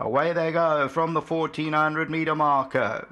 Away they go from the 1400-meter marker.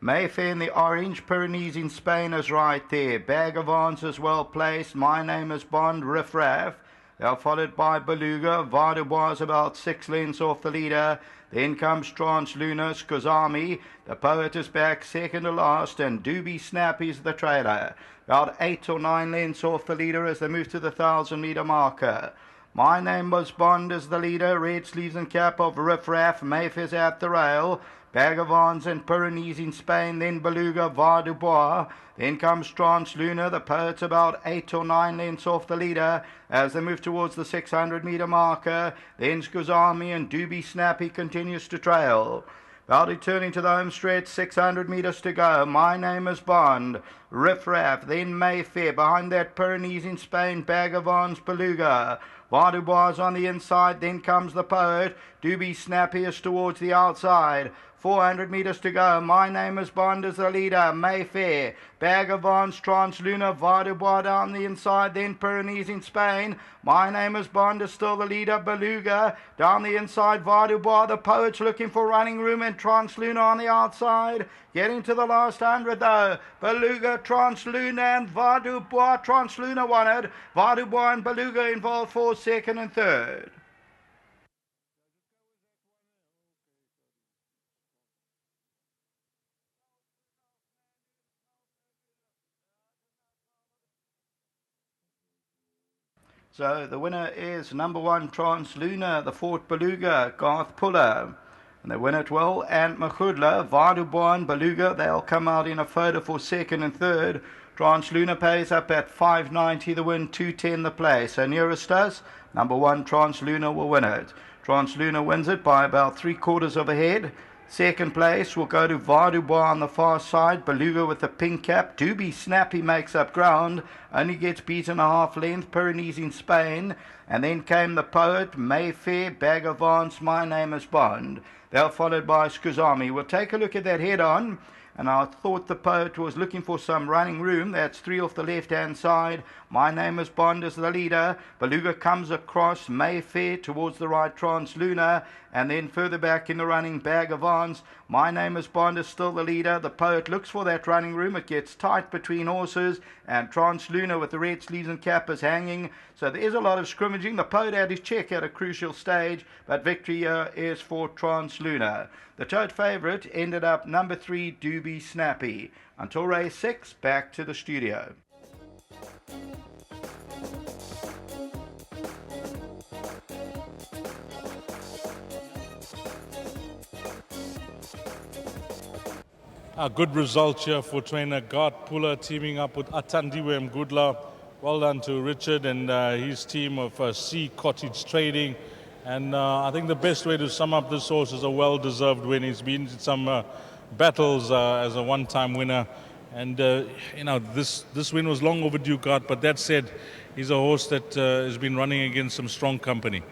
Mayfair in the orange, Pyrenees in Spain is right there. Bag of Answers well placed. My Name is Bond, Riff Raff. They're followed by Beluga. Vardubois about 6 lengths off the leader. Then comes TRANSLUNAR, Skazami. The Poet is back second to last, and Doobie Snappy's the trailer. About 8 or 9 lengths off the leader as they move to the 1000-meter marker. My Name was Bond is the leader. Red sleeves and cap of Riff Raff. Mayfair's at the rail. Bag of Arms and Pyrenees in Spain, then Beluga, Vardubois. Then comes TRANSLUNAR. The Poet's about 8 or 9 lengths off the leader as they move towards the 600-meter marker. Then Skazami and Doobie Snappy continues to trail. About returning to the home stretch, 600 metres to go. My Name is Bond, Riff Raff, then Mayfair. Behind that, Pyrenees in Spain, Bag of Arms, Beluga. Vardubois on the inside, then comes the Poet. Doobie Snappy is towards the outside. 400 metres to go. My Name is Bond is the leader. Mayfair, Bag of Arms, TRANSLUNAR, Vardubois down the inside, then Pyrenees in Spain. My Name is Bond is still the leader. Beluga down the inside, Vardubois. The Poet's looking for running room, and TRANSLUNAR on the outside. Getting to the last 100 though. Beluga, TRANSLUNAR and Vardubois. TRANSLUNAR won it. Vardubois and Beluga involved for second and third. So the winner is number 1 TRANSLUNAR, the Fort Beluga, Garth Puller. And they win it well. And Machudla, Vardubois and Beluga, they'll come out in a photo for second and third. TRANSLUNAR pays up at $5.90 the win, $2.10 the play. So nearest us, number 1 TRANSLUNAR will win it. TRANSLUNAR wins it by about 3/4 of a head. Second place will go to Vardubois on the far side. Beluga with the pink cap. Doobie Snappy makes up ground. Only gets beaten a half length. Pyrenees in Spain. And then came the Poet, Mayfair, Bag of Arms, My Name is Bond. They're followed by Skazami. We'll take a look at that head-on. And I thought the Poet was looking for some running room. That's 3 off the left-hand side. My Name is Bond is the leader. Beluga comes across Mayfair towards the right, TRANSLUNAR. And then further back in the running, Bag of Arms. My Name is Bond is still the leader. The Poet looks for that running room. It gets tight between horses. And TRANSLUNAR with the red sleeves and cap is hanging. So there is a lot of scrimmaging. The Poet had his check at a crucial stage. But victory here is for TRANSLUNAR. The tote favourite ended up number 3, Doobie Snappy. Until race 6, back to the studio. A good result here for trainer Garth Puller teaming up with Athandiwe Mgudla. Well done to Richard and his team of Sea Cottage Trading. And I think the best way to sum up this horse is a well-deserved win. He's been in some battles as a one-time winner. And, this win was long overdue, Garth. But that said, he's a horse that has been running against some strong company.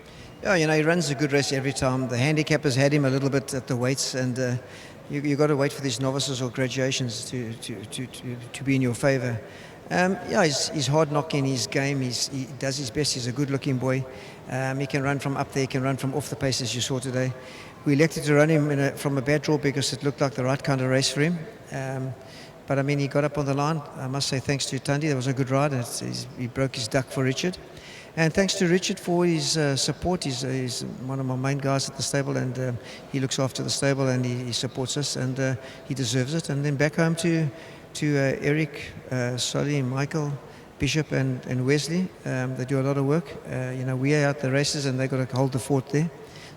Yeah, he runs a good race every time. The handicappers had him a little bit at the weights, and you got to wait for these novices or graduations to be in your favour. He's hard knocking his game. He does his best. He's a good-looking boy. He can run from up there. He can run from off the pace, as you saw today. We elected to run him from a bad draw because it looked like the right kind of race for him. But I mean, he got up on the line. I must say thanks to Thandi. That was a good ride. He broke his duck for Richard. And thanks to Richard for his support. He's one of my main guys at the stable, and he looks after the stable, and he supports us, and he deserves it. And then back home to Eric, Solly, Michael, Bishop and Wesley. They do a lot of work. We are out the races, and they've got to hold the fort there.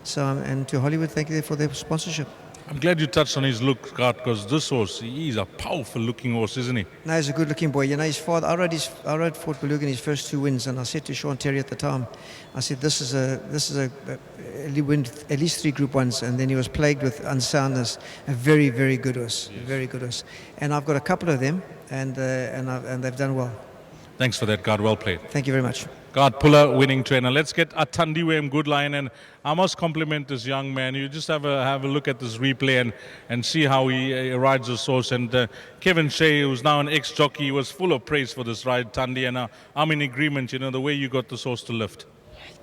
So, and to Hollywood, thank you for their sponsorship. I'm glad you touched on his look, Garth, because this horse, he's a powerful-looking horse, isn't he? No, he's a good-looking boy. His father, I rode Fort Beluga in his first 2 wins, and I said to Sean Terry at the time, I said, this is he win at least 3 Group 1s, and then he was plagued with unsoundness. A very, very good horse, yes. Very good horse. And I've got a couple of them, and they've done well. Thanks for that, Garth. Well played. Thank you very much. Garth Puller, winning trainer. Let's get Athandiwe Mgudla, and I must compliment this young man. You just have a look at this replay and see how he rides this horse. And Kevin Shea, who's now an ex-jockey, was full of praise for this ride, Thandi, and I'm in agreement, the way you got this horse to lift.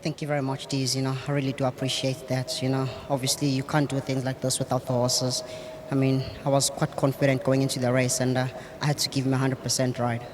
Thank you very much, Deez. I really do appreciate that. Obviously you can't do things like this without the horses. I mean, I was quite confident going into the race, and I had to give him 100% ride.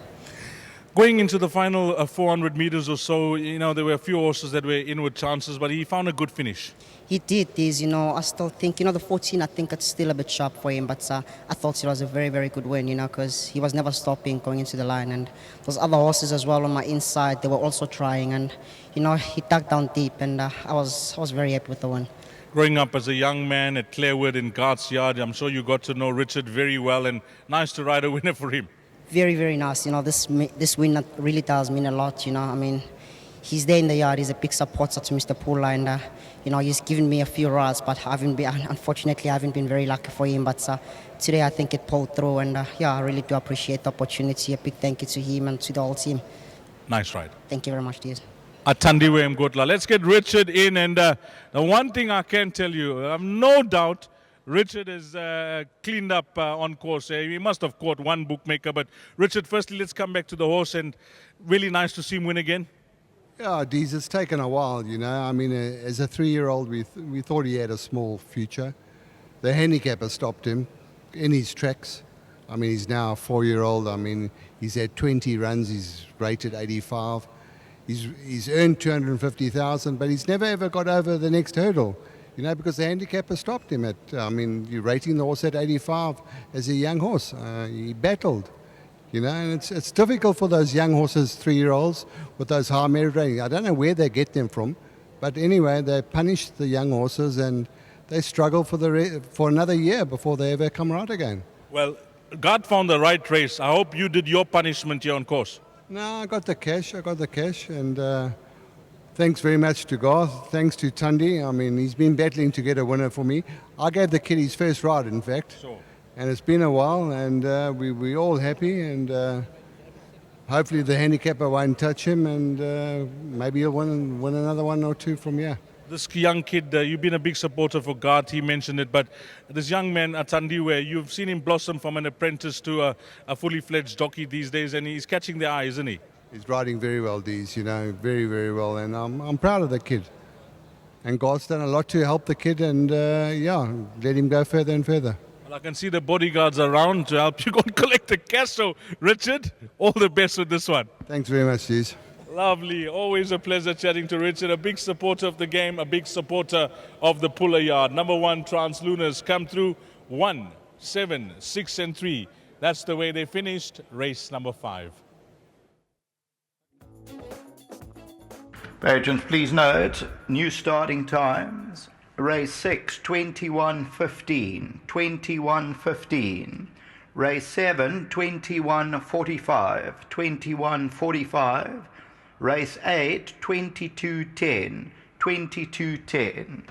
Going into the final 400 meters or so, there were a few horses that were in with chances, but he found a good finish. He did this, I still think, the 14, I think it's still a bit sharp for him, but I thought it was a very, very good win, because he was never stopping going into the line. And those other horses as well on my inside, they were also trying, and, he dug down deep, and I was very happy with the win. Growing up as a young man at Clarewood in Garth's Yard, I'm sure you got to know Richard very well, and nice to ride a winner for him. Very, very nice. This win really does mean a lot, I mean, he's there in the yard. He's a big supporter to Mr. Pula, and he's given me a few rides, but unfortunately I haven't been very lucky for him. But today I think it pulled through, and I really do appreciate the opportunity. A big thank you to him and to the whole team. Nice ride. Thank you very much, dear. Athandiwe Mgotla. Let's get Richard in, and the one thing I can tell you, I have no doubt Richard has cleaned up on course. He must have caught one bookmaker. But Richard, firstly, let's come back to the horse, and really nice to see him win again. Yeah, Deez, it's taken a while, I mean, as a 3-year-old, we thought he had a small future. The handicapper stopped him in his tracks. I mean, he's now a 4-year-old. I mean, he's had 20 runs. He's rated 85. He's earned 250,000, but he's never ever got over the next hurdle, because the handicapper stopped him at, you're rating the horse at 85 as a young horse. He battled. And it's difficult for those young horses, 3-year-olds, with those high merit ratings. I don't know where they get them from, but anyway, they punish the young horses and they struggle for another year before they ever come right again. Well, God found the right race. I hope you did your punishment here on course. No, I got the cash, and thanks very much to Garth. Thanks to Tundi. I mean, he's been battling to get a winner for me. I gave the kid his first ride, in fact. Sure. And it's been a while, and we're all happy, and hopefully the handicapper won't touch him, and maybe he'll win another one or two from here. This young kid, you've been a big supporter for Garth, he mentioned it, but this young man, Athandiwe, you've seen him blossom from an apprentice to a fully fledged jockey these days, and he's catching the eye, isn't he? He's riding very well, Deez, very, very well, and I'm proud of the kid. And Garth's done a lot to help the kid, and let him go further and further. Well, I can see the bodyguards around to help you go and collect the cash. So, Richard, all the best with this one. Thanks very much, Deez. Lovely. Always a pleasure chatting to Richard. A big supporter of the game, a big supporter of the Pula Yard. Number 1, TRANSLUNAR's come through 1, 7, 6 and 3. That's the way they finished race number 5. Patrons, please note, new starting times. Race 6, 21:15, 21:15. Race 7, 21:45, 21:45. Race 8, 22:10, 22:10.